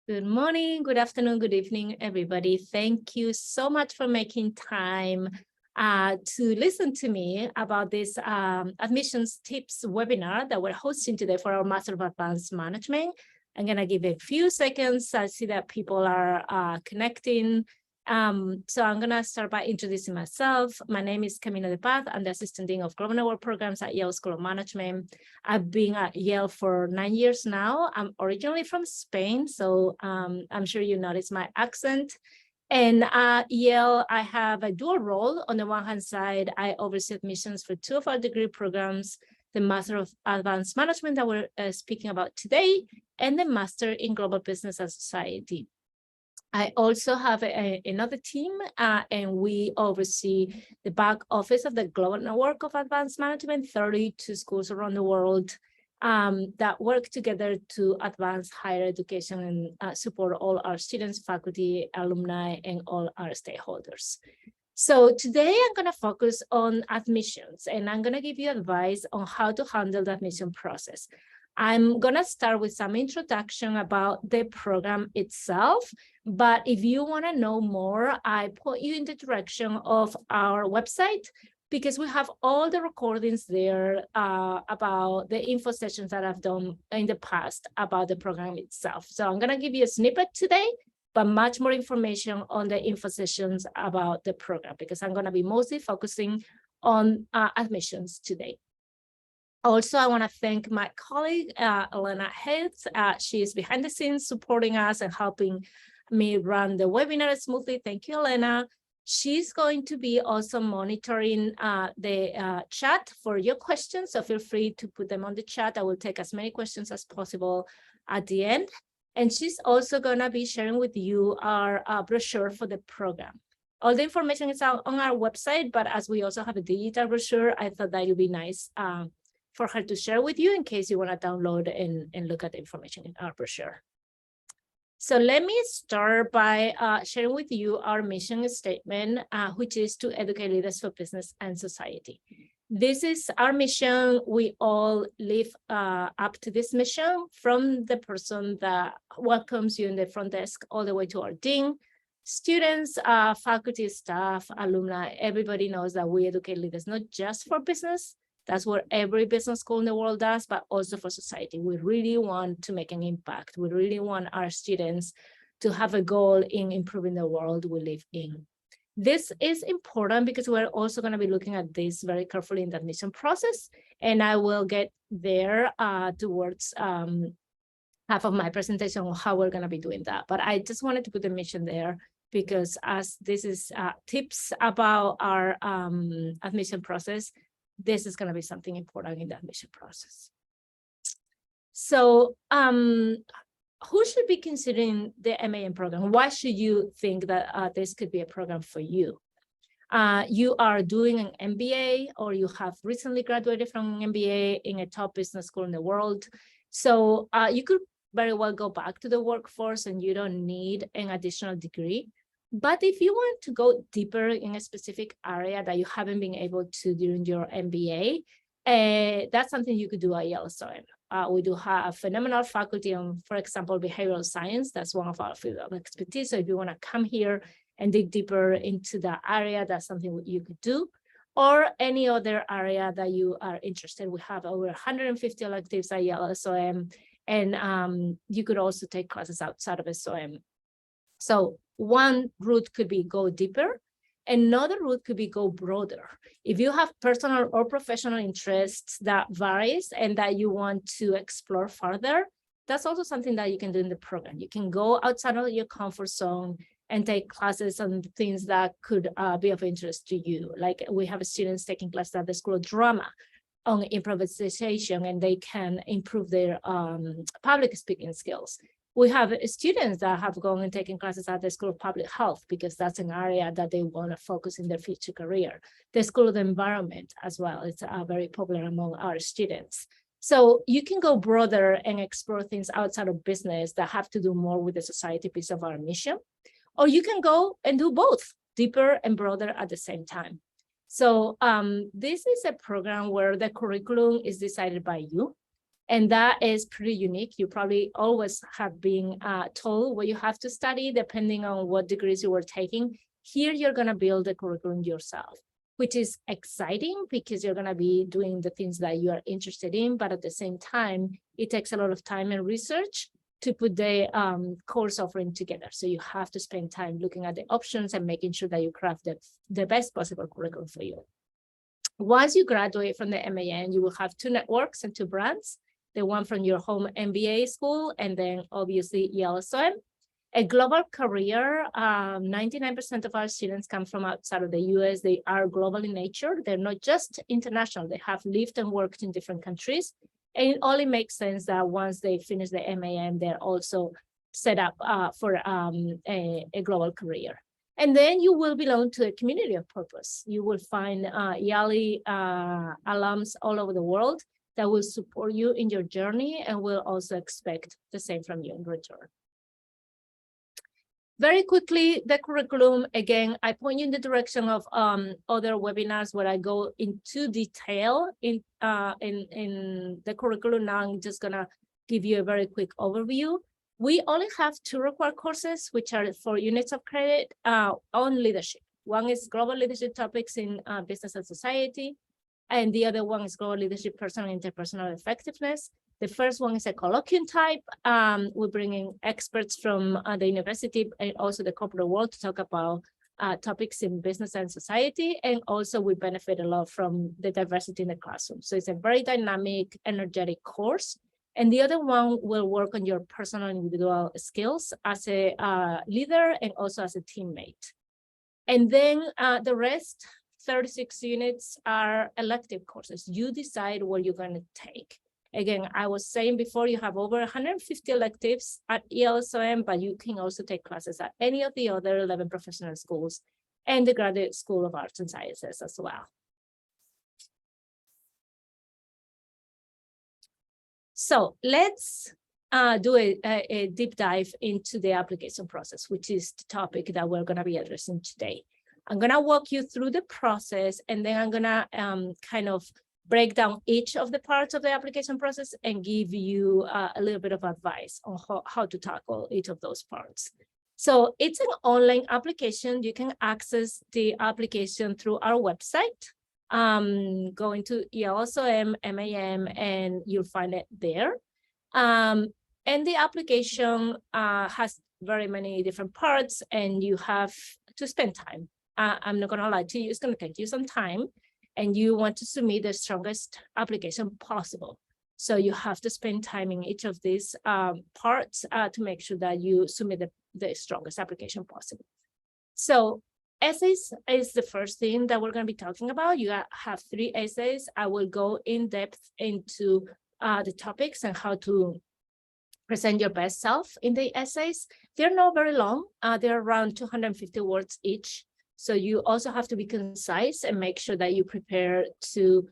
Good morning, good afternoon, good evening, everybody. Thank you so much for making time to listen to me about this admissions tips webinar that we're hosting today for our Master of Advanced Management. I'm going to give a few seconds. I see that people are connecting. So I'm going to start by introducing myself. My name is Camila De Paz. I'm the Assistant Dean of Global Network Programs at Yale School of Management. I've been at Yale for 9 years now. I'm originally from Spain, so I'm sure you noticed my accent. And at Yale, I have a dual role. On the one hand side, I oversee admissions for 2 of our degree programs, the Master of Advanced Management that we're speaking about today, and the Master in Global Business and Society. I also have another team, and we oversee the back office of the Global Network of Advanced Management, 32 schools around the world that work together to advance higher education and support all our students, faculty, alumni, and all our stakeholders. So today I'm going to focus on admissions, and I'm going to give you advice on how to handle the admission process. I'm going to start with some introduction about the program itself, but if you want to know more, I point you in the direction of our website, because we have all the recordings there about the info sessions that I've done in the past about the program itself. So I'm going to give you a snippet today, but much more information on the info sessions about the program, because I'm going to be mostly focusing on admissions today. Also, I want to thank my colleague, Elena Heath. She is behind the scenes supporting us and helping me run the webinar smoothly. Thank you, Elena. She's going to be also monitoring the chat for your questions, so feel free to put them on the chat. I will take as many questions as possible at the end. And she's also going to be sharing with you our brochure for the program. All the information is out on our website, but as we also have a digital brochure, I thought that would be nice for her to share with you in case you want to download and look at the information in our brochure. So let me start by sharing with you our mission statement, which is to educate leaders for business and society. This is our mission. We all live up to this mission, from the person that welcomes you in the front desk all the way to our dean, students, faculty, staff, alumni. Everybody knows that we educate leaders, not just for business. That's what every business school in the world does, but also for society. We really want to make an impact. We really want our students to have a goal in improving the world we live in. This is important because we're also going to be looking at this very carefully in the admission process, and I will get there towards half of my presentation on how we're going to be doing that. But I just wanted to put the mission there because as this is tips about our admission process, this is going to be something important in the admission process. So who should be considering the MAM program? Why should you think that this could be a program for you? You are doing an MBA, or you have recently graduated from an MBA in a top business school in the world. So you could very well go back to the workforce and you don't need an additional degree. But if you want to go deeper in a specific area that you haven't been able to during your MBA, that's something you could do at Yale SOM. We do have phenomenal faculty on, for example, behavioral science. That's one of our field of expertise. So if you want to come here and dig deeper into that area, that's something you could do. Or any other area that you are interested. We have over 150 electives at Yale SOM, and you could also take classes outside of SOM. So one route could be go deeper. Another route could be go broader. If you have personal or professional interests that varies and that you want to explore further, that's also something that you can do in the program. You can go outside of your comfort zone and take classes on things that could be of interest to you. Like we have students taking classes at the School of Drama on improvisation, and they can improve their public speaking skills. We have students that have gone and taken classes at the School of Public Health because that's an area that they want to focus in their future career. The School of the Environment as well, it's very popular among our students. So you can go broader and explore things outside of business that have to do more with the society piece of our mission. Or you can go and do both, deeper and broader at the same time. So this is a program where the curriculum is decided by you. And that is pretty unique. You probably always have been told what you have to study depending on what degrees you were taking. Here, you're going to build the curriculum yourself, which is exciting because you're going to be doing the things that you are interested in. But at the same time, it takes a lot of time and research to put the course offering together. So you have to spend time looking at the options and making sure that you craft the best possible curriculum for you. Once you graduate from the MAM, you will have 2 networks and 2 brands, the one from your home MBA school, and then obviously Yale SOM. A global career, 99% of our students come from outside of the US. They are global in nature. They're not just international. They have lived and worked in different countries. And it only makes sense that once they finish the MAM, they're also set up for a global career. And then you will belong to a community of purpose. You will find Yale alums all over the world that will support you in your journey and will also expect the same from you in return. Very quickly, the curriculum, again, I point you in the direction of other webinars where I go into detail in the curriculum. Now I'm just gonna give you a very quick overview. We only have 2 required courses, which are 4 units of credit on leadership. One is global leadership topics in business and society, and the other one is global leadership, personal and interpersonal effectiveness. The first one is a colloquium type. We're bringing experts from the university and also the corporate world to talk about topics in business and society. And also we benefit a lot from the diversity in the classroom. So it's a very dynamic, energetic course. And the other one will work on your personal and individual skills as a leader and also as a teammate. And then the rest, 36 units, are elective courses. You decide what you're going to take. Again, I was saying before, you have over 150 electives at Yale SOM, but you can also take classes at any of the other 11 professional schools and the Graduate School of Arts and Sciences as well. So let's do a deep dive into the application process, which is the topic that we're going to be addressing today. I'm going to walk you through the process, and then I'm going to kind of break down each of the parts of the application process and give you a little bit of advice on how to tackle each of those parts. So it's an online application. You can access the application through our website. Going to Yale SOM MAM, and you'll find it there. And the application has very many different parts, and you have to spend time. I'm not going to lie to you, it's going to take you some time, and you want to submit the strongest application possible. So you have to spend time in each of these parts to make sure that you submit the strongest application possible. So essays is the first thing that we're going to be talking about. You have 3 essays. I will go in depth into the topics and how to present your best self in the essays. They're not very long. They're around 250 words each. So you also have to be concise and make sure that you prepare to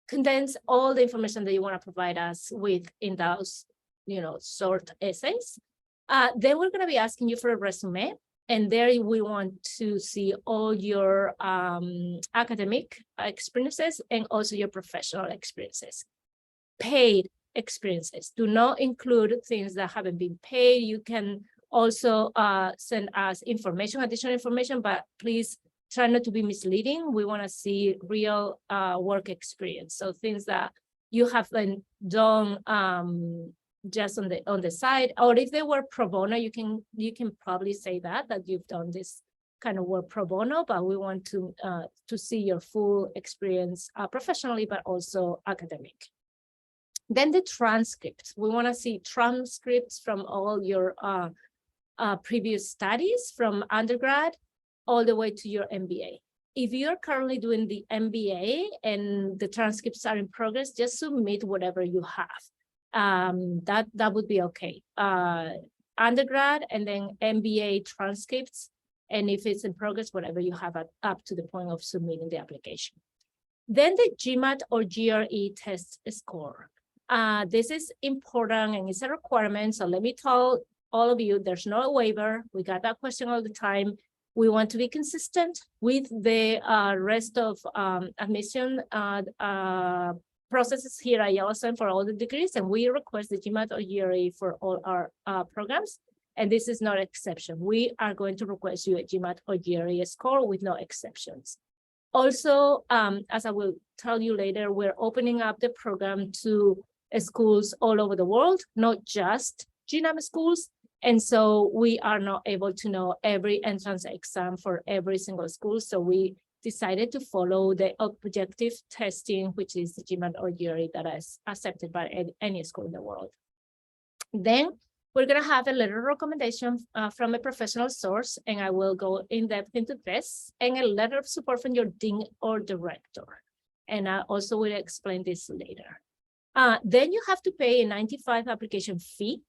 condense all the information that you want to provide us with in those, short essays. Then we're going to be asking you for a resume. And there we want to see all your academic experiences and also your professional experiences. Paid experiences. Do not include things that haven't been paid. You can also send us additional information, but please try not to be misleading. We want to see real work experience. So things that you haven't done just on the side, or if they were pro bono, you can probably say that you've done this kind of work pro bono, but we want to see your full experience professionally, but also academic. Then the transcripts. We want to see transcripts from all your previous studies from undergrad all the way to your MBA. If you're currently doing the MBA and the transcripts are in progress, just submit whatever you have. That would be okay. Undergrad and then MBA transcripts, and if it's in progress, whatever you have up to the point of submitting the application. Then the GMAT or GRE test score. This is important and it's a requirement. So let me tell all of you, there's no waiver. We got that question all the time. We want to be consistent with the rest of admission processes here at Yale SOM for all the degrees, and we request the GMAT or GRE for all our programs. And this is not an exception. We are going to request you a GMAT or GRE score with no exceptions. Also, as I will tell you later, we're opening up the program to schools all over the world, not just GMAT schools. And so we are not able to know every entrance exam for every single school. So we decided to follow the objective testing, which is the GMAT or GRE that is accepted by any school in the world. Then we're going to have a letter of recommendation from a professional source, and I will go in depth into this, and a letter of support from your dean or director. And I also will explain this later. Then you have to pay a $95 application fee,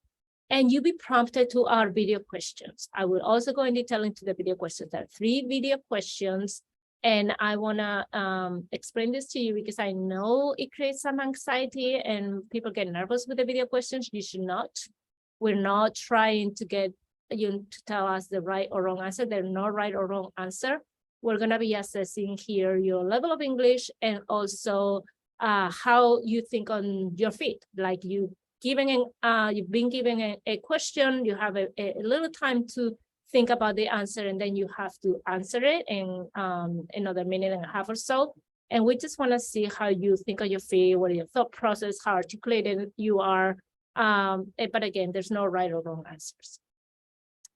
and you'll be prompted to our video questions. I will also go in detail into the video questions. There are 3 video questions, and I want to explain this to you because I know it creates some anxiety and people get nervous with the video questions. You should not. We're not trying to get you to tell us the right or wrong answer. There's no right or wrong answer. We're going to be assessing here your level of English and also how you think on your feet. Like you've been given a question, you have a little time to think about the answer, and then you have to answer it in another minute and a half or so. And we just want to see how you think on your feet, what your thought process, how articulated you are. But again, there's no right or wrong answers.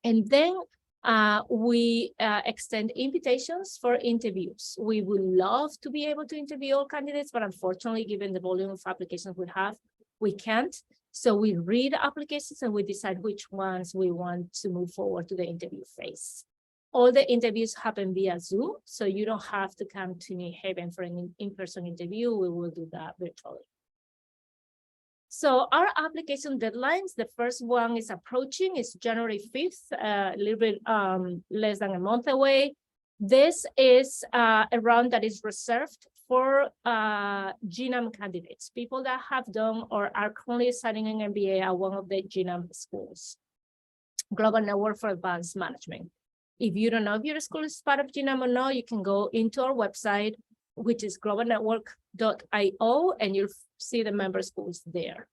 And then we extend invitations for interviews. We would love to be able to interview all candidates, but unfortunately, given the volume of applications we have, we can't. So we read applications and we decide which ones we want to move forward to the interview phase. All the interviews happen via Zoom, so you don't have to come to New Haven for an in-person interview. We will do that virtually. So our application deadlines, the first one is approaching, it's January 5th, a little bit less than a month away. This is a round that is reserved for GMAM candidates, people that have done or are currently studying an MBA at one of the GMAM schools, Global Network for Advanced Management. If you don't know if your school is part of GMAM or not, you can go into our website, which is globalnetwork.io, and you'll see the member schools there.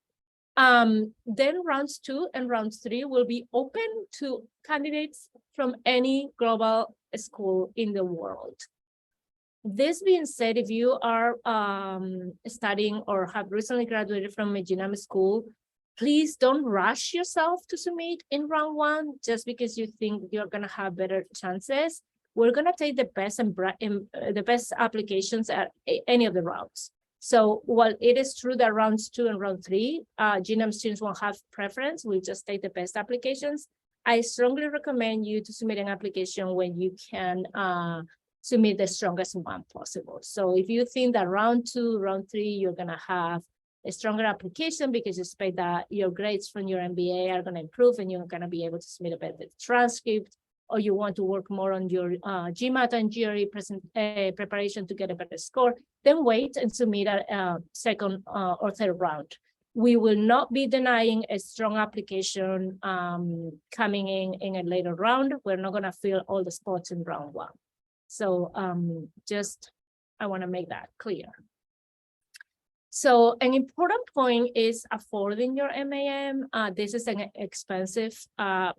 Then rounds 2 and rounds 3 will be open to candidates from any global school in the world. This being said, if you are studying or have recently graduated from a GMAM school, please don't rush yourself to submit in round 1 just because you think you're going to have better chances. We're going to take the best and the best applications at any of the rounds. So while it is true that rounds 2 and round 3, GMAM students won't have preference, we'll just take the best applications. I strongly recommend you to submit an application when you can submit the strongest one possible. So if you think that round 2, round 3, you're going to have a stronger application because you expect that your grades from your MBA are going to improve and you're going to be able to submit a better transcript, or you want to work more on your GMAT and GRE preparation to get a better score, then wait and submit a second or third round. We will not be denying a strong application coming in a later round. We're not going to fill all the spots in round 1. So I want to make that clear. So an important point is affording your MAM. This is an expensive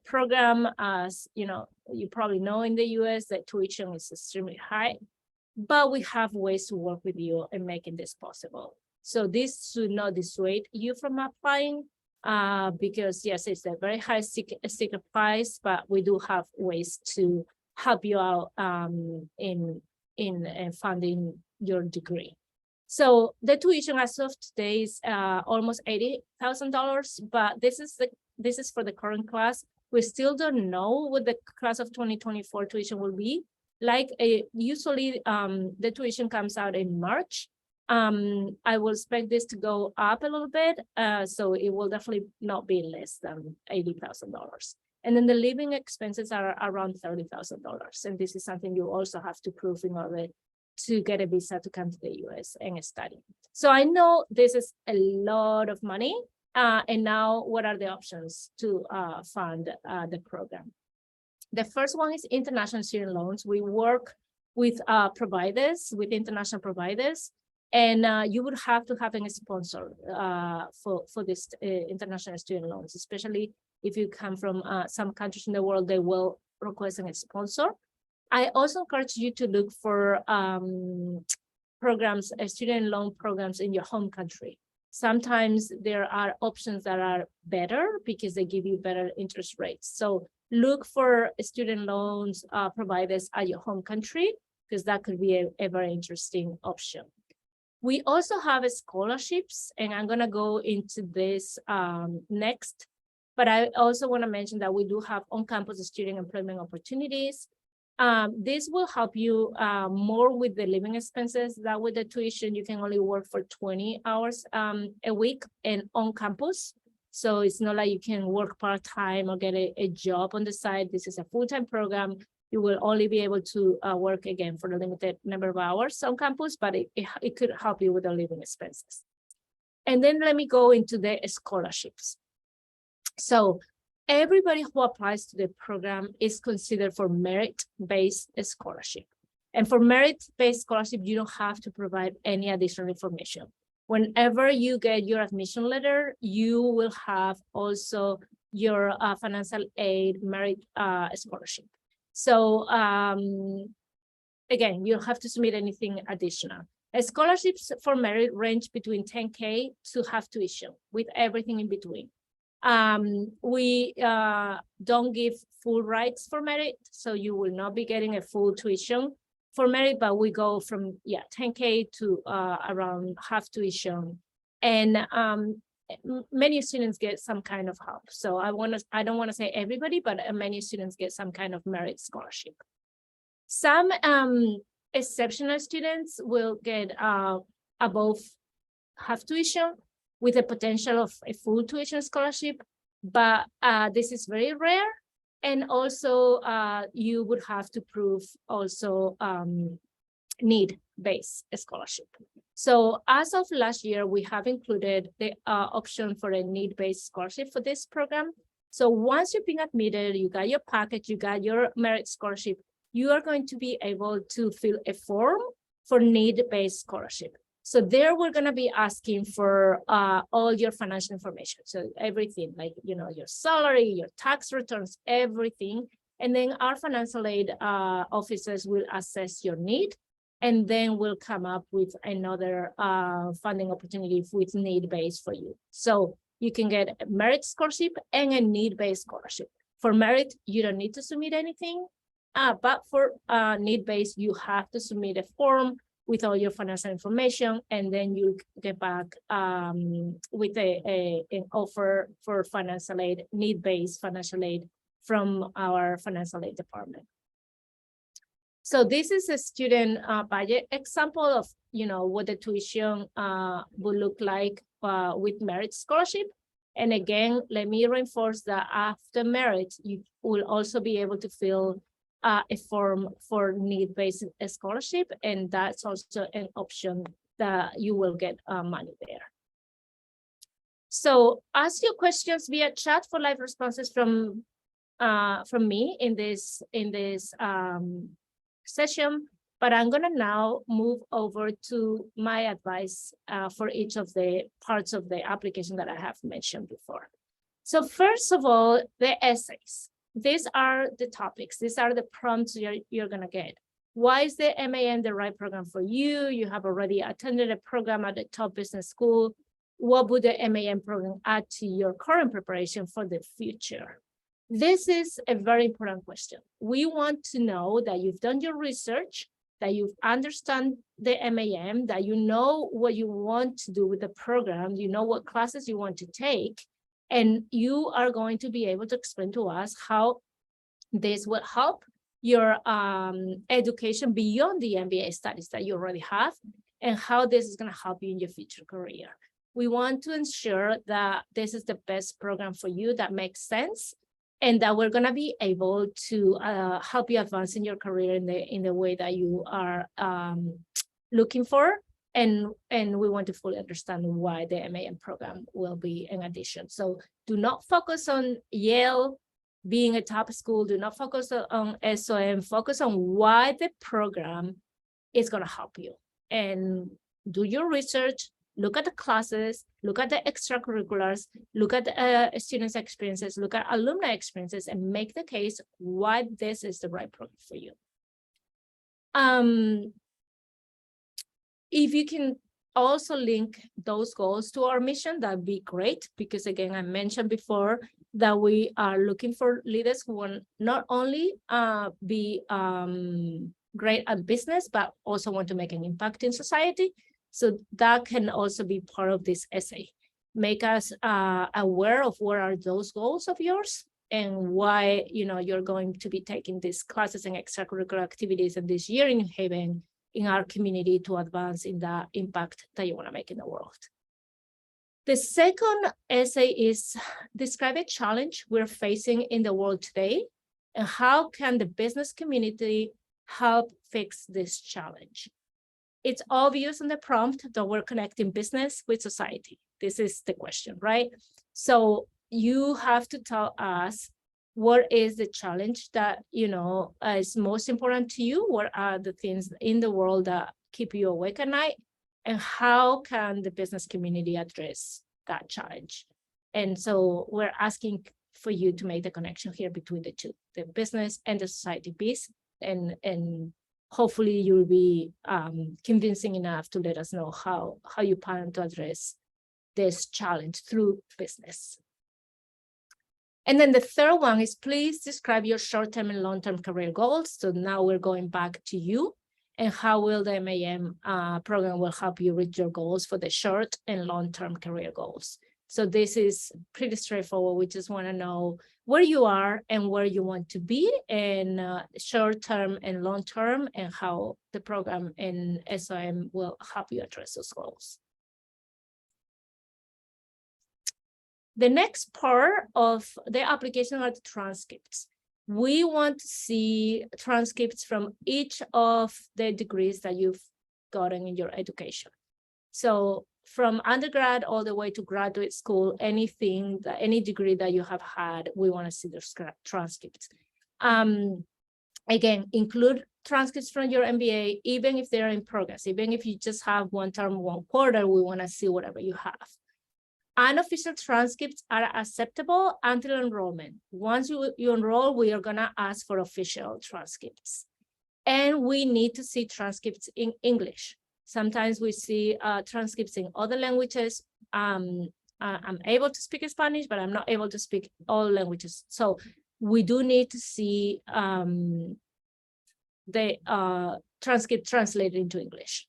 program. As you know, you probably know in the US that tuition is extremely high, but we have ways to work with you in making this possible. So this should not dissuade you from applying because yes, it's a very high sticker price, but we do have ways to help you out in funding your degree. So the tuition as of today is almost $80,000, but this is for the current class. We still don't know what the class of 2024 tuition will be. Like usually the tuition comes out in March. I will expect this to go up a little bit, so it will definitely not be less than $80,000. And then the living expenses are around $30,000. And this is something you also have to prove in order to get a visa to come to the US and study. So I know this is a lot of money. And now what are the options to fund the program? The first one is international student loans. We work with providers, with international providers. And you would have to have a sponsor for this international student loans, especially if you come from some countries in the world, they will request a sponsor. I also encourage you to look for programs, student loan programs in your home country. Sometimes there are options that are better because they give you better interest rates. So look for student loans providers at your home country, because that could be a very interesting option. We also have scholarships, and I'm gonna go into this next, but I also wanna mention that we do have on-campus student employment opportunities. This will help you more with the living expenses. That with the tuition, you can only work for 20 hours a week and on campus. So it's not like you can work part-time or get a job on the side. This is a full-time program. You will only be able to work again for a limited number of hours on campus, but it could help you with the living expenses. And then let me go into the scholarships. So everybody who applies to the program is considered for merit-based scholarship. And for merit-based scholarship, you don't have to provide any additional information. Whenever you get your admission letter, you will have also your financial aid merit scholarship. So again, you don't have to submit anything additional. Scholarships for merit range between 10K to half tuition with everything in between. We don't give full rights for merit, so you will not be getting a full tuition for merit, but we go from 10K to around half tuition, and many students get some kind of help. So I don't want to say everybody, but many students get some kind of merit scholarship. Some exceptional students will get above half tuition with the potential of a full tuition scholarship, but this is very rare. And also you would have to prove also need-based scholarship. So as of last year, we have included the option for a need-based scholarship for this program. So once you've been admitted, you got your package, you got your merit scholarship, you are going to be able to fill a form for need-based scholarship. So there we're going to be asking for all your financial information. So everything, like, your salary, your tax returns, everything. And then our financial aid officers will assess your need, and then we'll come up with another funding opportunity with need-based for you. So you can get a merit scholarship and a need-based scholarship. For merit, you don't need to submit anything, but for need-based, you have to submit a form with all your financial information, and then you get back with an offer for financial aid, need-based financial aid from our financial aid department. So this is a student budget example of what the tuition would look like with merit scholarship. And again, let me reinforce that after merit, you will also be able to fill a form for need-based scholarship, and that's also an option that you will get money there. So ask your questions via chat for live responses from me in this session, but I'm gonna now move over to my advice for each of the parts of the application that I have mentioned before. So first of all, the essays. These are the topics. These are the prompts you're going to get. Why is the MAM the right program for you? You have already attended a program at a top business school. What would the MAM program add to your current preparation for the future? This is a very important question. We want to know that you've done your research, that you understand the MAM, that you know what you want to do with the program, you know what classes you want to take, and you are going to be able to explain to us how this will help your education beyond the MBA studies that you already have, and how this is going to help you in your future career. We want to ensure that this is the best program for you that makes sense, and that we're going to be able to help you advance in your career in the way that you are looking for. And we want to fully understand why the MAM program will be an addition. So do not focus on Yale being a top school. Do not focus on SOM. Focus on why the program is going to help you. And do your research, look at the classes, look at the extracurriculars, look at students' experiences, look at alumni experiences, and make the case why this is the right program for you. If you can also link those goals to our mission, that'd be great, because again, I mentioned before that we are looking for leaders who want not only be great at business, but also want to make an impact in society. So that can also be part of this essay. Make us aware of what are those goals of yours and why you're going to be taking these classes and extracurricular activities in this year in New Haven in our community to advance in the impact that you want to make in the world. The second essay is describe a challenge we're facing in the world today and how can the business community help fix this challenge. It's obvious in the prompt that we're connecting business with society. This is the question, right? So you have to tell us what is the challenge that is most important to you. What are the things in the world that keep you awake at night, and how can the business community address that challenge? And so we're asking for you to make the connection here between the two, the business and the society piece, and hopefully you'll be convincing enough to let us know how you plan to address this challenge through business. And then the third one is please describe your short-term and long-term career goals. So now we're going back to you, and how will the MAM program will help you reach your goals for the short and long-term career goals. So this is pretty straightforward. We just want to know where you are and where you want to be in short-term and long-term, and how the program in SOM will help you address those goals. The next part of the application are the transcripts. We want to see transcripts from each of the degrees that you've gotten in your education. So from undergrad all the way to graduate school, any degree that you have had, we want to see those transcripts. Again, include transcripts from your MBA, even if they're in progress, even if you just have one term, one quarter, we want to see whatever you have. Unofficial transcripts are acceptable until enrollment. Once you enroll, we are going to ask for official transcripts. And we need to see transcripts in English. Sometimes we see transcripts in other languages. I'm able to speak Spanish, but I'm not able to speak all languages. So we do need to see the transcript translated into English.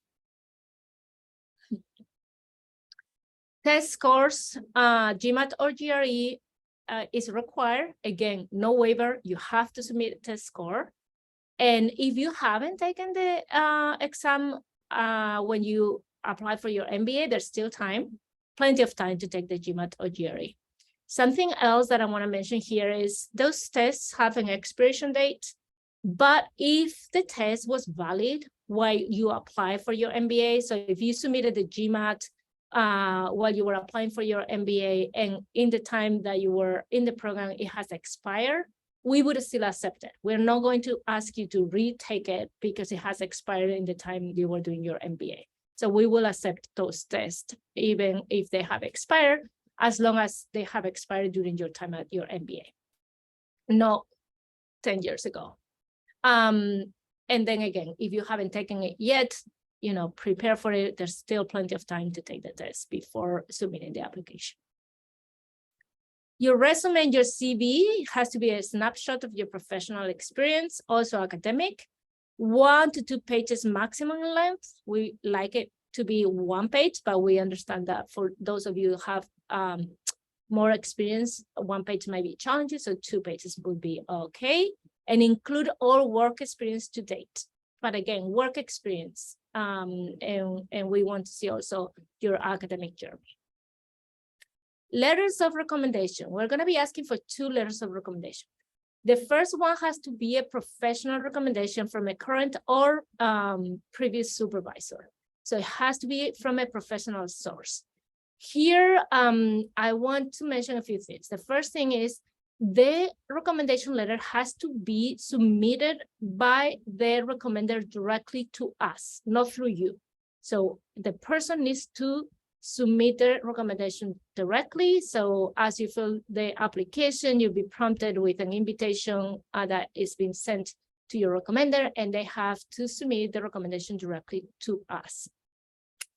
Test scores, GMAT or GRE is required. Again, no waiver. You have to submit a test score. And if you haven't taken the exam when you apply for your MBA, there's still time, plenty of time to take the GMAT or GRE. Something else that I want to mention here is those tests have an expiration date. But if the test was valid while you apply for your MBA, so if you submitted the GMAT while you were applying for your MBA, and in the time that you were in the program, it has expired, we would still accept it. We're not going to ask you to retake it because it has expired in the time you were doing your MBA. So we will accept those tests, even if they have expired, as long as they have expired during your time at your MBA, not 10 years ago. And then again, if you haven't taken it yet, prepare for it. There's still plenty of time to take the test before submitting the application. Your resume and your CV has to be a snapshot of your professional experience, also academic. 1 to 2 pages maximum in length. We like it to be 1 page, but we understand that for those of you who have more experience, 1 page might be challenging, so 2 pages would be okay. And include all work experience to date. But again, work experience. And we want to see also your academic journey. Letters of recommendation. We're going to be asking for 2 letters of recommendation. The first one has to be a professional recommendation from a current or previous supervisor. So it has to be from a professional source. Here, I want to mention a few things. The first thing is the recommendation letter has to be submitted by the recommender directly to us, not through you. So the person needs to submit their recommendation directly. So as you fill the application, you'll be prompted with an invitation that is being sent to your recommender, and they have to submit the recommendation directly to us.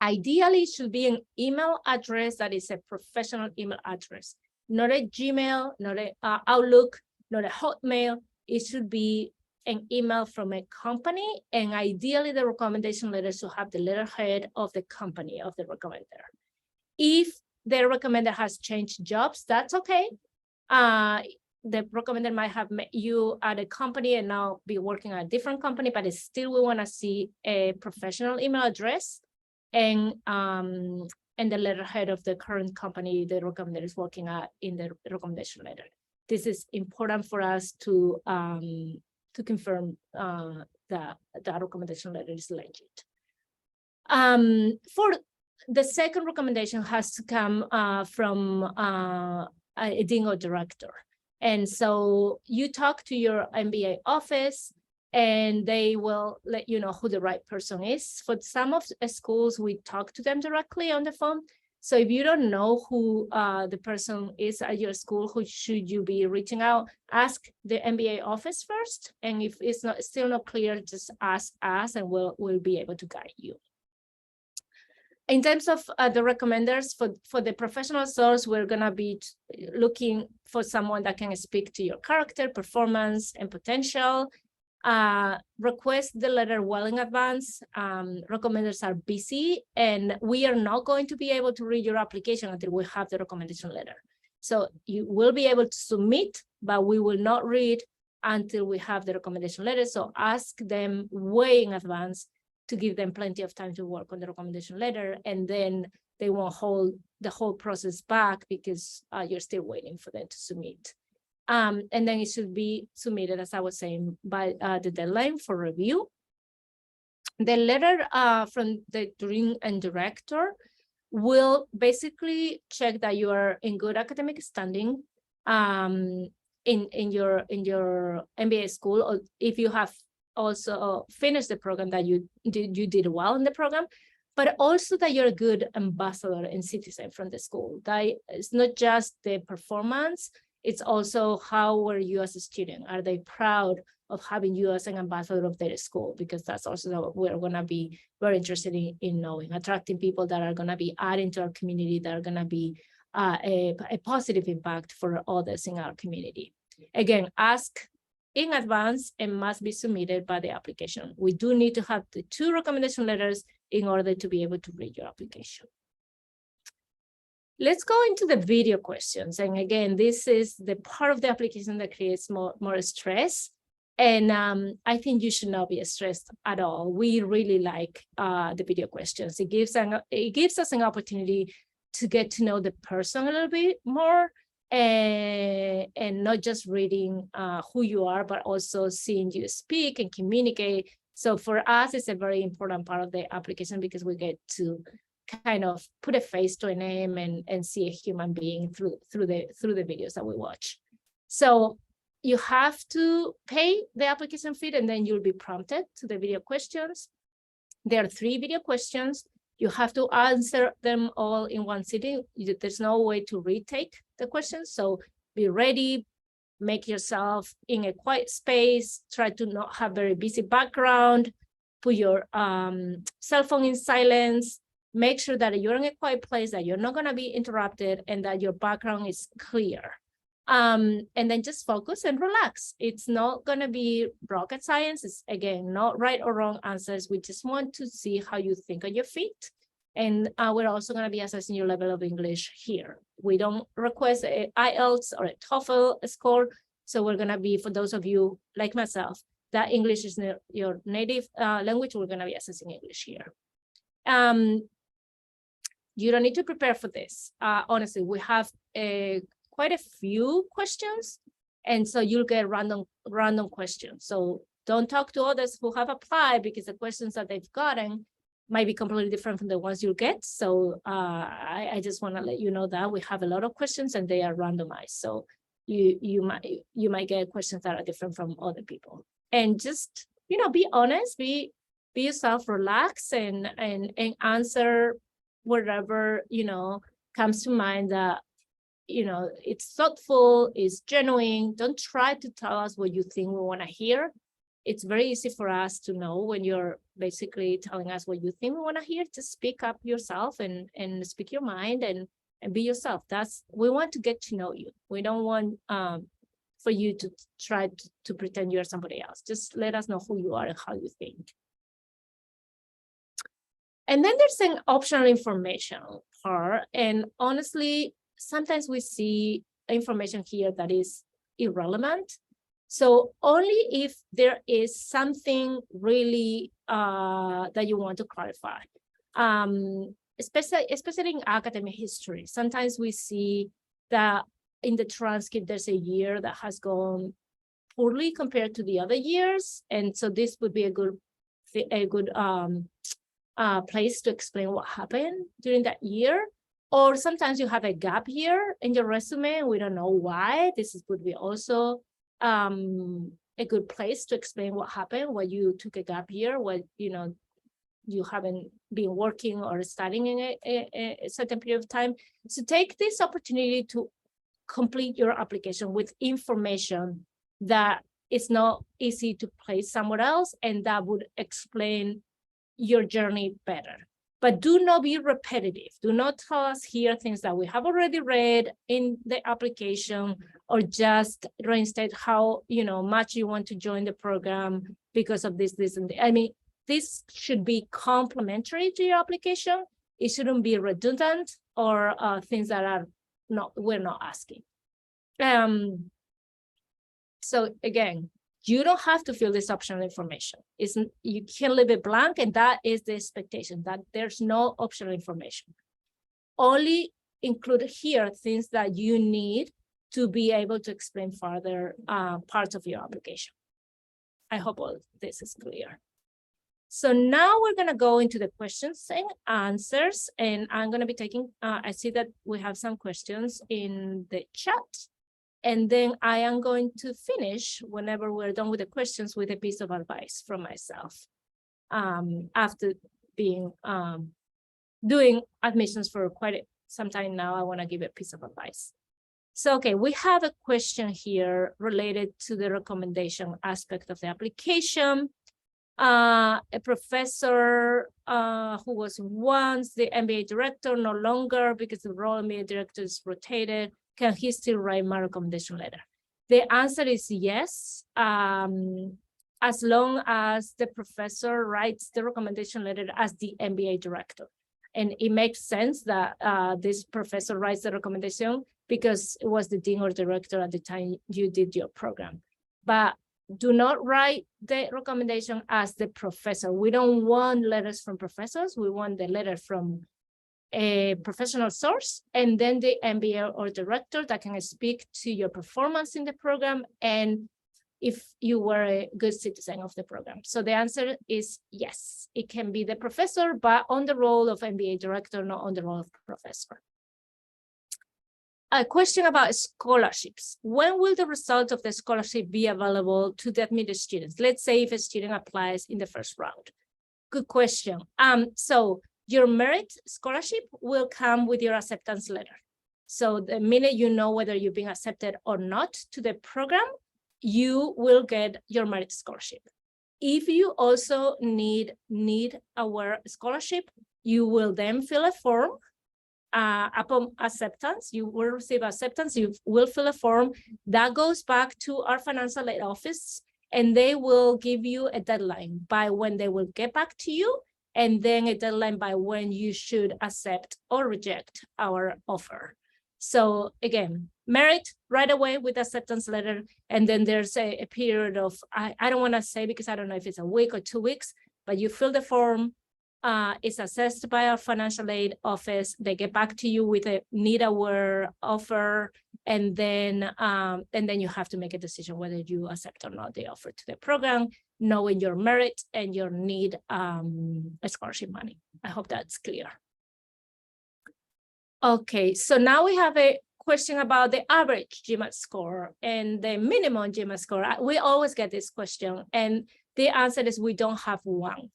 Ideally, it should be an email address that is a professional email address, not a Gmail, not a Outlook, not a Hotmail. It should be an email from a company, and ideally the recommendation letter should have the letterhead of the company of the recommender. If the recommender has changed jobs, that's okay. The recommender might have met you at a company and now be working at a different company, but it's still we want to see a professional email address and the letterhead of the current company the recommender is working at in the recommendation letter. This is important for us to confirm that recommendation letter is legit. For the second recommendation has to come from a dean or director. And so you talk to your MBA office and they will let you know who the right person is. For some of the schools, we talk to them directly on the phone. So if you don't know who the person is at your school, who should you be reaching out, ask the MBA office first. And if it's still not clear, just ask us and we'll be able to guide you. In terms of the recommenders for the professional source, we're going to be looking for someone that can speak to your character, performance, and potential. Request the letter well in advance. Recommenders are busy, and we are not going to be able to read your application until we have the recommendation letter. So you will be able to submit, but we will not read until we have the recommendation letter. So ask them way in advance to give them plenty of time to work on the recommendation letter, and then they won't hold the whole process back because you're still waiting for them to submit. And then it should be submitted, as I was saying, by the deadline for review. The letter from the dean and director will basically check that you are in good academic standing in your MBA school, or if you have also finished the program that you did well in the program, but also that you're a good ambassador and citizen from the school. That it's not just the performance, it's also how were you as a student? Are they proud of having you as an ambassador of their school? Because that's also what we're going to be very interested in knowing, attracting people that are going to be adding to our community, that are going to be a positive impact for others in our community. Again, ask in advance and must be submitted by the application. We do need to have the 2 recommendation letters in order to be able to read your application. Let's go into the video questions. And again, this is the part of the application that creates more stress. And I think you should not be stressed at all. We really like the video questions. It gives us an opportunity to get to know the person a little bit more, and not just reading who you are, but also seeing you speak and communicate. So for us, it's a very important part of the application because we get to kind of put a face to a name and see a human being through the videos that we watch. So you have to pay the application fee, and then you'll be prompted to the video questions. There are 3 video questions. You have to answer them all in one sitting. There's no way to retake the questions. So be ready, make yourself in a quiet space, try to not have very busy background, put your cell phone in silence, make sure that you're in a quiet place, that you're not going to be interrupted, and that your background is clear. And then just focus and relax. It's not going to be rocket science. It's, again, not right or wrong answers. We just want to see how you think on your feet. And we're also going to be assessing your level of English here. We don't request an IELTS or a TOEFL score. So we're going to be, for those of you like myself, that English is your native language, we're going to be assessing English here. You don't need to prepare for this. Honestly, we have quite a few questions, and so you'll get random questions. So don't talk to others who have applied, because the questions that they've gotten might be completely different from the ones you'll get. So I just want to let you know that we have a lot of questions and they are randomized. So you might get questions that are different from other people. And just, be honest, be be yourself, relax, and answer whatever, comes to mind that, it's thoughtful, it's genuine. Don't try to tell us what you think we want to hear. It's very easy for us to know when you're basically telling us what you think we want to hear. To speak up yourself and speak your mind and be yourself. We want to get to know you. We don't want for you to try to pretend you're somebody else. Just let us know who you are and how you think. And then there's an optional information part. And honestly, sometimes we see information here that is irrelevant. So only if there is something really that you want to clarify, especially in academic history. Sometimes we see that in the transcript, there's a year that has gone poorly compared to the other years. And so this would be a good place to explain what happened during that year. Or sometimes you have a gap year in your resume. We don't know why. Would be also a good place to explain what happened, why you took a gap year, what you haven't been working or studying in a certain period of time. So take this opportunity to complete your application with information that is not easy to place somewhere else, and that would explain your journey better. But do not be repetitive. Do not tell us here things that we have already read in the application, or just reinstate how much you want to join the program because of this, and that. I mean, this should be complementary to your application. It shouldn't be redundant or things that we're not asking. So again, you don't have to fill this optional information. You can leave it blank, and that is the expectation, that there's no optional information. Only include here things that you need to be able to explain further parts of your application. I hope all this is clear. So now we're going to go into the questions and answers, and I'm going to be taking, I see that we have some questions in the chat, and then I am going to finish whenever we're done with the questions with a piece of advice from myself. After being doing admissions for quite some time now, I want to give a piece of advice. So, okay, we have a question here related to the recommendation aspect of the application. A professor who was once the MBA director, no longer, because the role MBA director is rotated, can he still write my recommendation letter? The answer is yes, as long as the professor writes the recommendation letter as the MBA director. And it makes sense that this professor writes the recommendation because it was the dean or director at the time you did your program. But do not write the recommendation as the professor. We don't want letters from professors. We want the letter from a professional source, and then the MBA or director that can speak to your performance in the program and if you were a good citizen of the program. So the answer is yes. It can be the professor, but on the role of MBA director, not on the role of professor. A question about scholarships. When will the result of the scholarship be available to the admitted students? Let's say if a student applies in the first round. Good question. So your merit scholarship will come with your acceptance letter. So the minute you know whether you've been accepted or not to the program, you will get your merit scholarship. If you also need our scholarship, you will then fill a form. Upon acceptance, you will receive acceptance, you will fill a form that goes back to our financial aid office, and they will give you a deadline by when they will get back to you, and then a deadline by when you should accept or reject our offer. So again, merit right away with acceptance letter, and then there's a period of, I don't want to say because I don't know if it's a week or 2 weeks, but you fill the form, it's assessed by our financial aid office, they get back to you with a need-aware offer, and then you have to make a decision whether you accept or not the offer to the program, knowing your merit and your need scholarship money. I hope that's clear. Okay, so now we have a question about the average GMAT score and the minimum GMAT score. We always get this question, and the answer is we don't have one.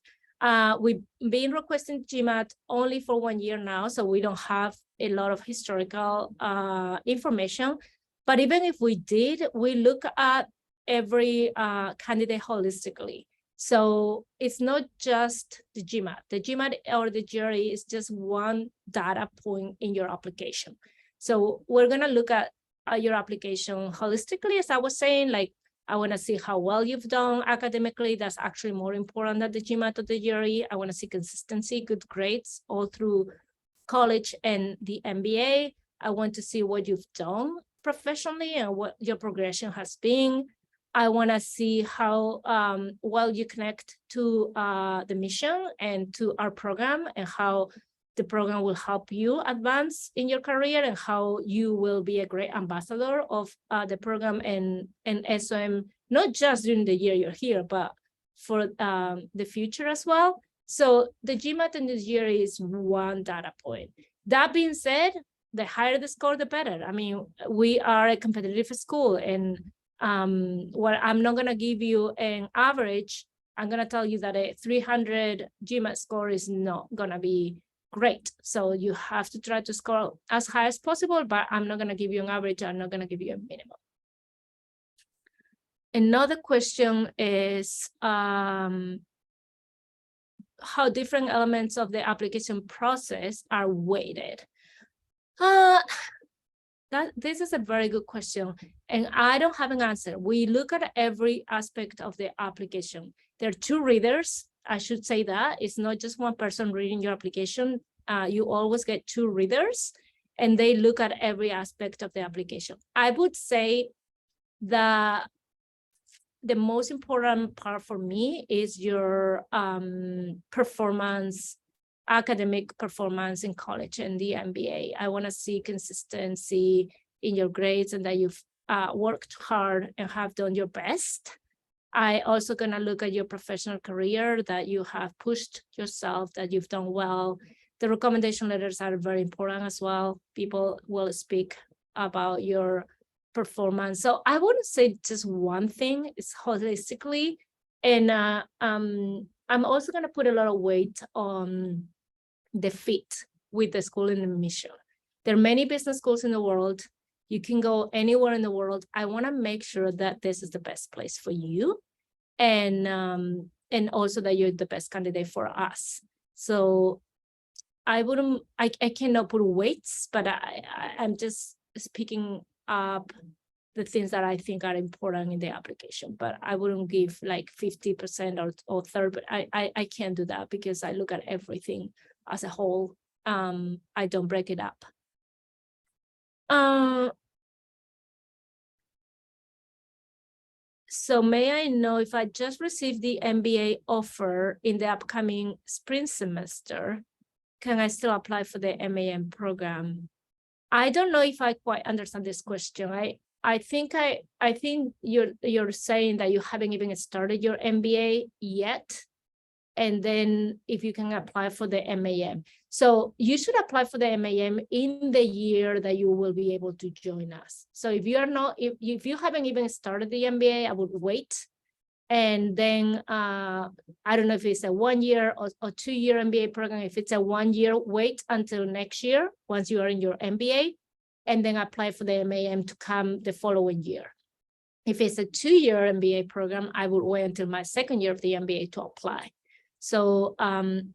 We've been requesting GMAT only for 1 year now, so we don't have a lot of historical information. But even if we did, we look at every candidate holistically. So it's not just the GMAT. The GMAT or the GRE is just one data point in your application. So we're gonna look at your application holistically, as I was saying, like I wanna see how well you've done academically. That's actually more important than the GMAT or the GRE. I wanna see consistency, good grades all through college and the MBA. I want to see what you've done professionally and what your progression has been. I want to see how well you connect to the mission and to our program, and how the program will help you advance in your career, and how you will be a great ambassador of the program and SOM, not just during the year you're here, but for the future as well. So the GMAT and the GRE is one data point. That being said, the higher the score, the better. I mean, we are a competitive school, and where I'm not going to give you an average. I'm going to tell you that a 300 GMAT score is not going to be great. So you have to try to score as high as possible, but I'm not going to give you an average. I'm not going to give you a minimum. Another question is how different elements of the application process are weighted. This is a very good question, and I don't have an answer. We look at every aspect of the application. There are two readers. I should say that it's not just one person reading your application. You always get two readers, and they look at every aspect of the application. I would say that the most important part for me is your performance, academic performance in college and the MBA. I want to see consistency in your grades and that you've worked hard and have done your best. I also gonna look at your professional career, that you have pushed yourself, that you've done well. The recommendation letters are very important as well. People will speak about your performance. So I wouldn't say just one thing, it's holistically. And I'm also gonna put a lot of weight on the fit with the school and the mission. There are many business schools in the world. You can go anywhere in the world. I want to make sure that this is the best place for you, and also that you're the best candidate for us. So I cannot put weights, but I'm just speaking up the things that I think are important in the application. But I wouldn't give like 50% or 30%. I can't do that, because I look at everything as a whole. I don't break it up. So may I know if I just received the MBA offer in the upcoming spring semester, can I still apply for the MAM program? I don't know if I quite understand this question. I think you're saying that you haven't even started your MBA yet, and then if you can apply for the MAM. So you should apply for the MAM in the year that you will be able to join us. So if you are not, if you haven't even started the MBA, I would wait. And then I don't know if it's a 1 year or 2 year MBA program. If it's a 1 year, wait until next year once you are in your MBA, and then apply for the MAM to come the following year. If it's a 2 year MBA program, I would wait until my 2nd year of the MBA to apply. So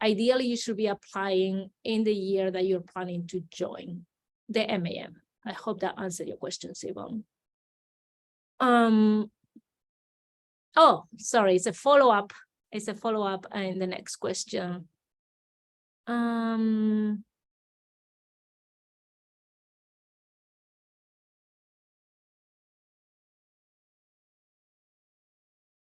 ideally, you should be applying in the year that you're planning to join the MAM. I hope that answered your question, Sibon. Oh, sorry, it's a follow-up. It's a follow-up in the next question.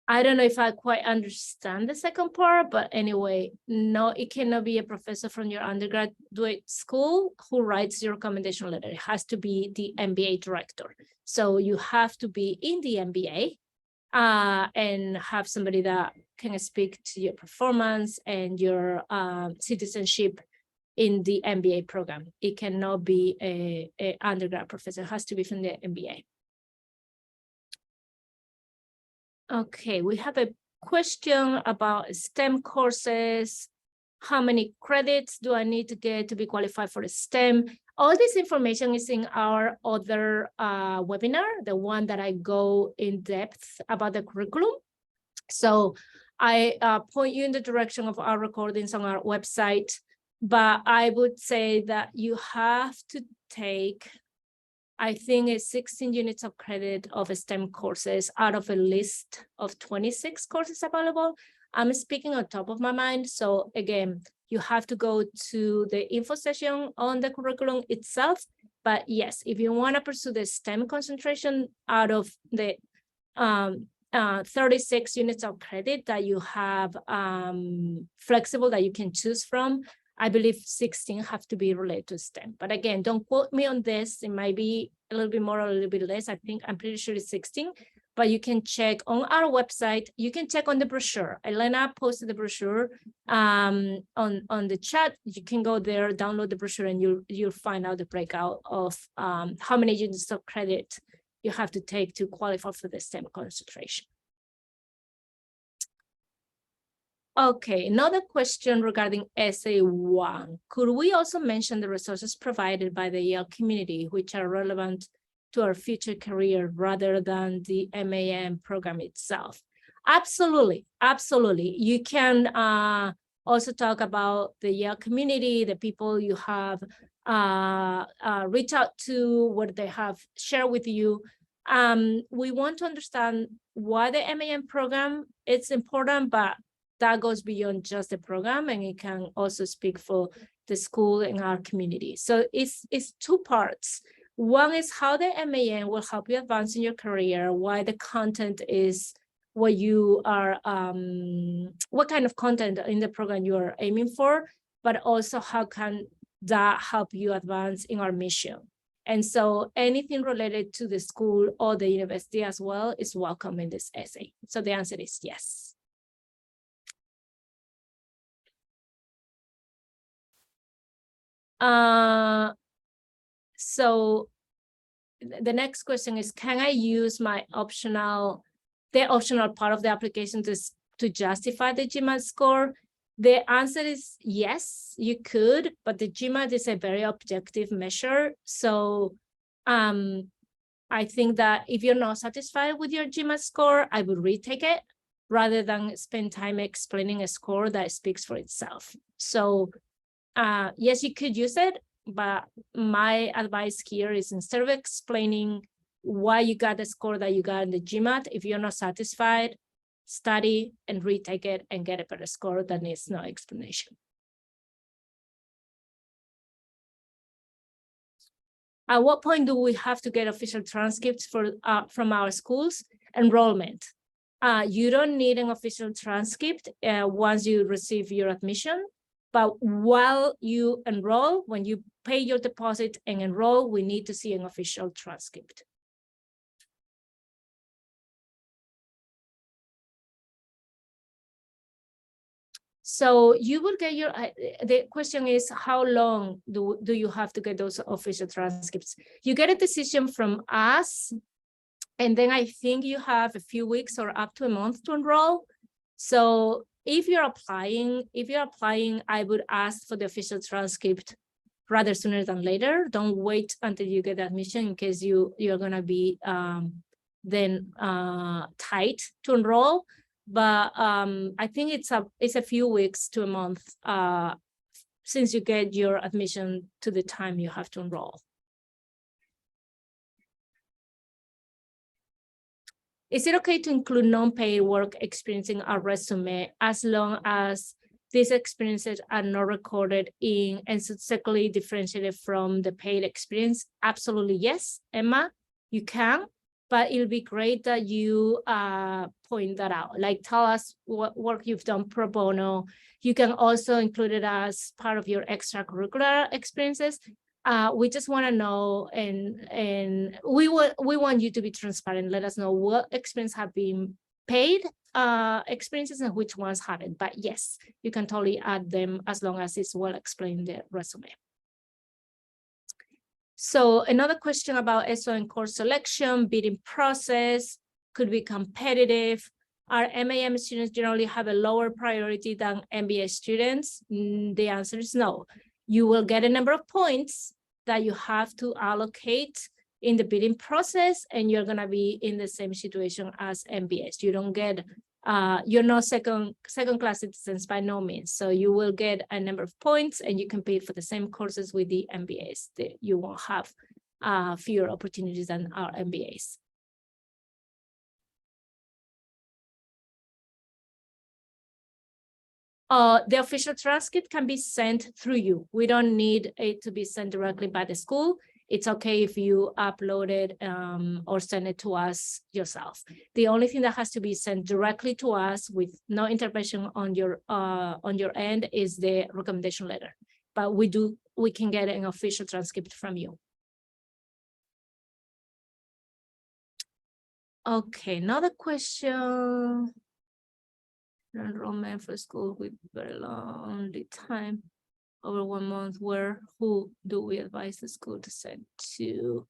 I don't know if I quite understand the second part, but anyway, no, it cannot be a professor from your undergraduate school who writes your recommendation letter. It has to be the MBA director. So you have to be in the MBA and have somebody that can speak to your performance and your citizenship in the MBA program. It cannot be a undergrad professor. It has to be from the MBA. Okay, we have a question about STEM courses. How many credits do I need to get to be qualified for STEM? All this information is in our other webinar, the one that I go in depth about the curriculum. So I point you in the direction of our recordings on our website, but I would say that you have to take, I think it's 16 units of credit of STEM courses out of a list of 26 courses available. I'm speaking on top of my mind. So again, you have to go to the info session on the curriculum itself. But yes, if you want to pursue the STEM concentration out of the 36 units of credit that you have flexible that you can choose from, I believe 16 have to be related to STEM. But again, don't quote me on this. It might be a little bit more or a little bit less. I'm pretty sure it's 16, but you can check on our website. You can check on the brochure. Elena posted the brochure on the chat. You can go there, download the brochure, and you'll find out the breakout of how many units of credit you have to take to qualify for the STEM concentration. Okay, another question regarding Essay 1. Could we also mention the resources provided by the Yale community, which are relevant to our future career rather than the MAM program itself? Absolutely, absolutely. You can also talk about the Yale community, the people you have reach out to, what they have shared with you. We want to understand why the MAM program is important, but that goes beyond just the program, and it can also speak for the school and our community. So it's two parts. One is how the MAM will help you advance in your career, why the content is what you are, what kind of content in the program you are aiming for, but also how can that help you advance in our mission. And so anything related to the school or the university as well is welcome in this essay. So the answer is yes. So the next question is, can I use my the optional part of the application to justify the GMAT score? The answer is yes, you could, but the GMAT is a very objective measure. So I think that if you're not satisfied with your GMAT score, I would retake it rather than spend time explaining a score that speaks for itself. So yes, you could use it, but my advice here is, instead of explaining why you got the score that you got in the GMAT, if you're not satisfied, study and retake it and get a better score that needs no explanation. At what point do we have to get official transcripts from our schools? Enrollment. You don't need an official transcript once you receive your admission. But while you enroll, when you pay your deposit and enroll, we need to see an official transcript. So you will get your, the question is, how long do you have to get those official transcripts? You get a decision from us, and then I think you have a few weeks or up to a month to enroll. So if you're applying, I would ask for the official transcript rather sooner than later. Don't wait until you get admission, in case you're gonna be then tight to enroll. But I think it's a few weeks to a month since you get your admission to the time you have to enroll. Is it okay to include non-paid work experience in our resume as long as these experiences are not recorded in and subsequently differentiated from the paid experience? Absolutely yes, Emma, you can, but it'll be great that you point that out. Like, tell us what work you've done pro bono. You can also include it as part of your extracurricular experiences. We just want to know, and we want you to be transparent. Let us know what experience have been paid experiences and which ones haven't. But yes, you can totally add them as long as it's well explained in the resume. So another question about SOM course selection, bidding process, could be competitive. Our MAM students generally have a lower priority than MBA students? The answer is no. You will get a number of points that you have to allocate in the bidding process, and you're going to be in the same situation as MBAs. You don't get, you're not second class citizens by no means. So you will get a number of points, and you compete for the same courses with the MBAs. You won't have fewer opportunities than our MBAs. The official transcript can be sent through you. We don't need it to be sent directly by the school. It's okay if you upload it or send it to us yourself. The only thing that has to be sent directly to us with no intervention on your end is the recommendation letter. But we can get an official transcript from you. Okay, another question. Enrollment for school with very long lead time, over 1 month. Who do we advise the school to send to?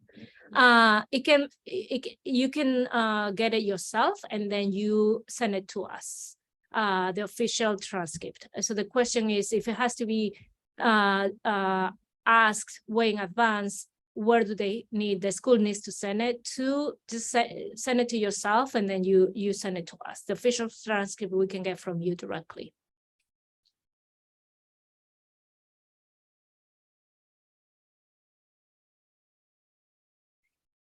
You can get it yourself, and then you send it to us, the official transcript. So the question is, if it has to be asked way in advance, where do they need? The school needs to send it to, send it to yourself, and then you send it to us. The official transcript we can get from you directly.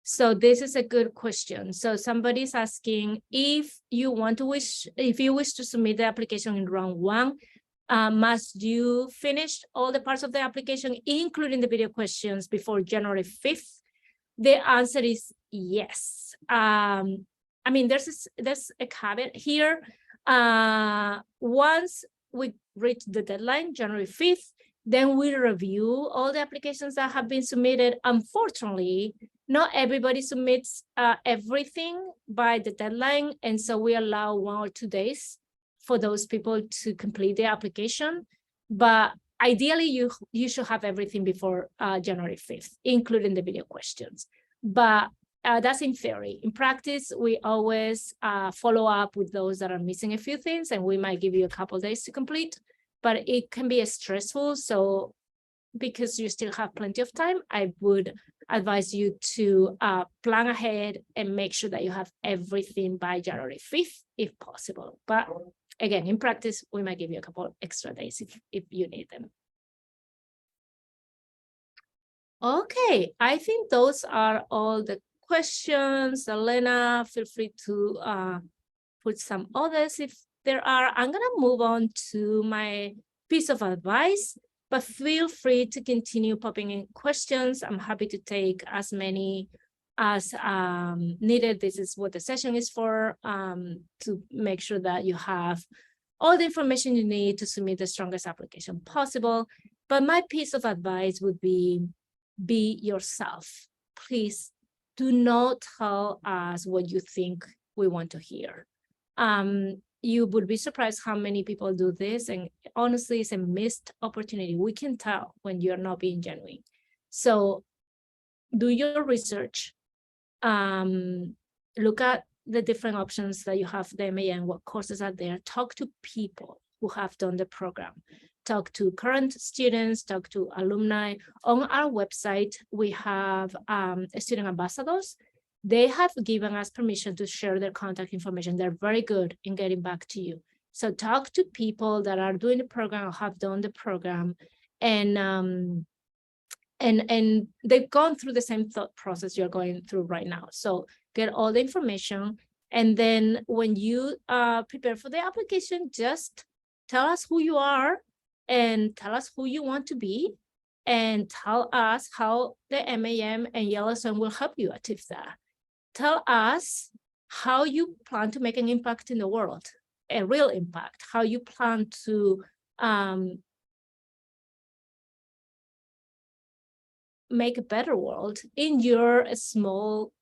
So this is a good question. So somebody's asking, if you wish to submit the application in round 1, must you finish all the parts of the application, including the video questions, before January 5th? The answer is yes. I mean, there's a caveat here. Once we reach the deadline, January 5th, then we review all the applications that have been submitted. Unfortunately, not everybody submits everything by the deadline, and so we allow 1 or 2 days for those people to complete the application. But ideally, you should have everything before January 5th, including the video questions. But that's in theory. In practice, we always follow up with those that are missing a few things, and we might give you a couple of days to complete. But it can be stressful. So because you still have plenty of time, I would advise you to plan ahead and make sure that you have everything by January 5th, if possible. But again, in practice, we might give you a couple of extra days if you need them. Okay, I think those are all the questions. Elena, feel free to put some others if there are. I'm gonna move on to my piece of advice, but feel free to continue popping in questions. I'm happy to take as many as needed. This is what the session is for, to make sure that you have all the information you need to submit the strongest application possible. But my piece of advice would be yourself. Please do not tell us what you think we want to hear. You would be surprised how many people do this, and honestly, it's a missed opportunity. We can tell when you're not being genuine. So do your research. Look at the different options that you have for the MAM, what courses are there. Talk to people who have done the program. Talk to current students, talk to alumni. On our website, we have student ambassadors. They have given us permission to share their contact information. They're very good in getting back to you. So talk to people that are doing the program or have done the program, and they've gone through the same thought process you're going through right now. So get all the information, and then when you prepare for the application, just tell us who you are and tell us who you want to be, and tell us how the MAM and Yale SOM will help you achieve that. Tell us how you plan to make an impact in the world, a real impact, how you plan to make a better world in your small,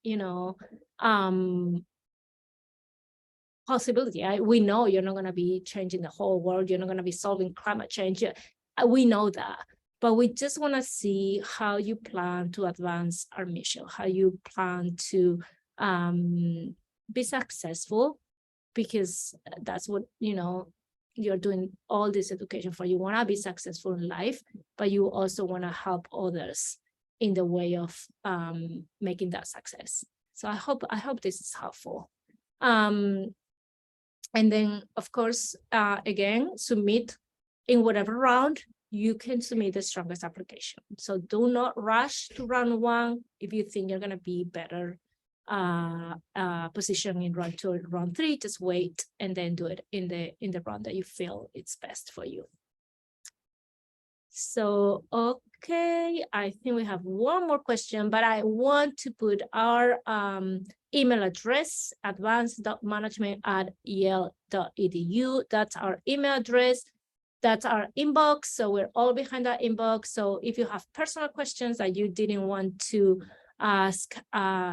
possibility. We know you're not going to be changing the whole world. You're not going to be solving climate change. We know that. But we just want to see how you plan to advance our mission, how you plan to be successful because that's what, you know, you're doing all this education for. You want to be successful in life, but you also want to help others in the way of making that success. So I hope this is helpful. And then, of course, again, submit in whatever round you can submit the strongest application. So do not rush to round one if you think you're going to be better position in round 2 or round 3. Just wait and then do it in the round that you feel it's best for you. So, okay, I think we have one more question, but I want to put our email address, advanced.management@yale.edu. That's our email address. That's our inbox. So we're all behind that inbox. So if you have personal questions that you didn't want to ask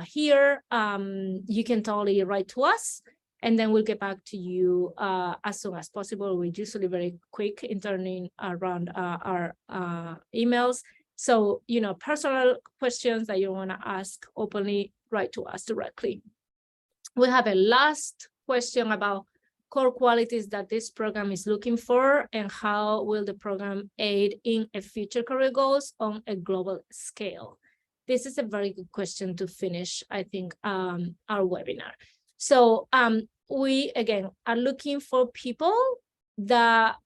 here, you can totally write to us, and then we'll get back to you as soon as possible. We're usually very quick in turning around our emails. So, you know, personal questions that you want to ask openly, write to us directly. We have a last question about core qualities that this program is looking for, and how will the program aid in a future career goals on a global scale? This is a very good question to finish, I think, our webinar. So we, again, are looking for people that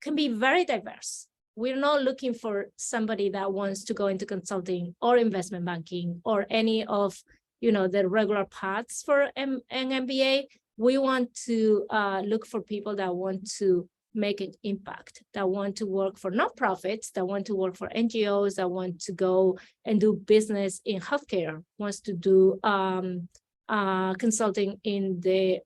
can be very diverse. We're not looking for somebody that wants to go into consulting or investment banking or any of, you know, the regular paths for an MBA. We want to look for people that want to make an impact, that want to work for nonprofits, that want to work for NGOs, that want to go and do business in healthcare, wants to do consulting in the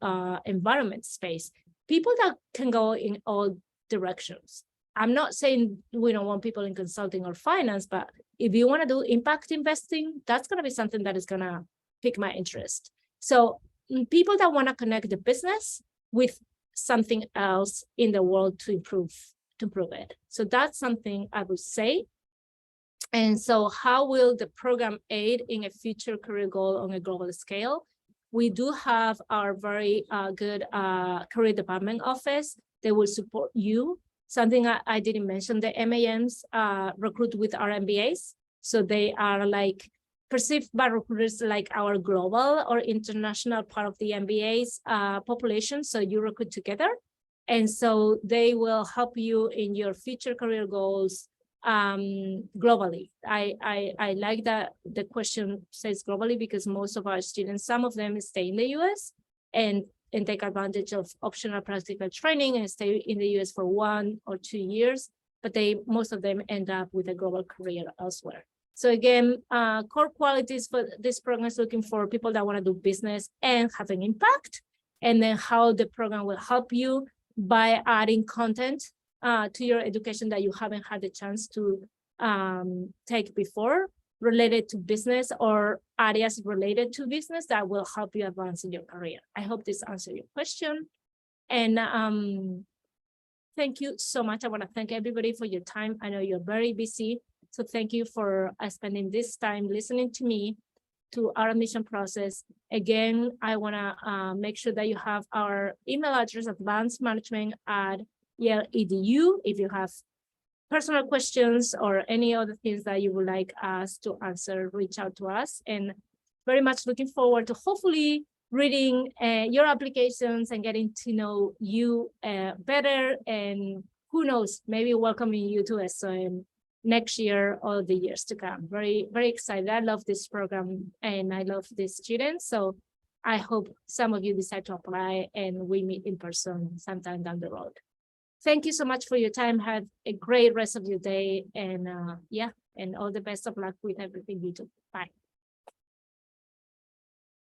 environment space. People that can go in all directions. I'm not saying we don't want people in consulting or finance, but if you want to do impact investing, that's going to be something that is going to pique my interest. So people that want to connect the business with something else in the world to improve it. So that's something I would say. And so how will the program aid in a future career goal on a global scale? We do have our very good career development office. They will support you. Something I didn't mention, the MAMs recruit with our MBAs. So they are like perceived by recruiters like our global or international part of the MBA's population. So you recruit together. And so they will help you in your future career goals globally. I like that the question says globally, because most of our students, some of them stay in the US and take advantage of optional practical training and stay in the US for 1 or 2 years, but most of them end up with a global career elsewhere. So again, core qualities for this program is looking for people that want to do business and have an impact, and then how the program will help you by adding content to your education that you haven't had the chance to take before, related to business or areas related to business that will help you advance in your career. I hope this answered your question. And thank you so much. I want to thank everybody for your time. I know you're very busy. So thank you for spending this time listening to me, to our admission process. Again, I want to make sure that you have our email address, advancedmanagement@yale.edu. If you have personal questions or any other things that you would like us to answer, reach out to us. And very much looking forward to hopefully reading your applications and getting to know you better. And who knows, maybe welcoming you to SOM next year or the years to come. Very, very excited. I love this program and I love these students. So I hope some of you decide to apply and we meet in person sometime down the road. Thank you so much for your time. Have a great rest of your day. And yeah, and all the best of luck with everything you do. Bye.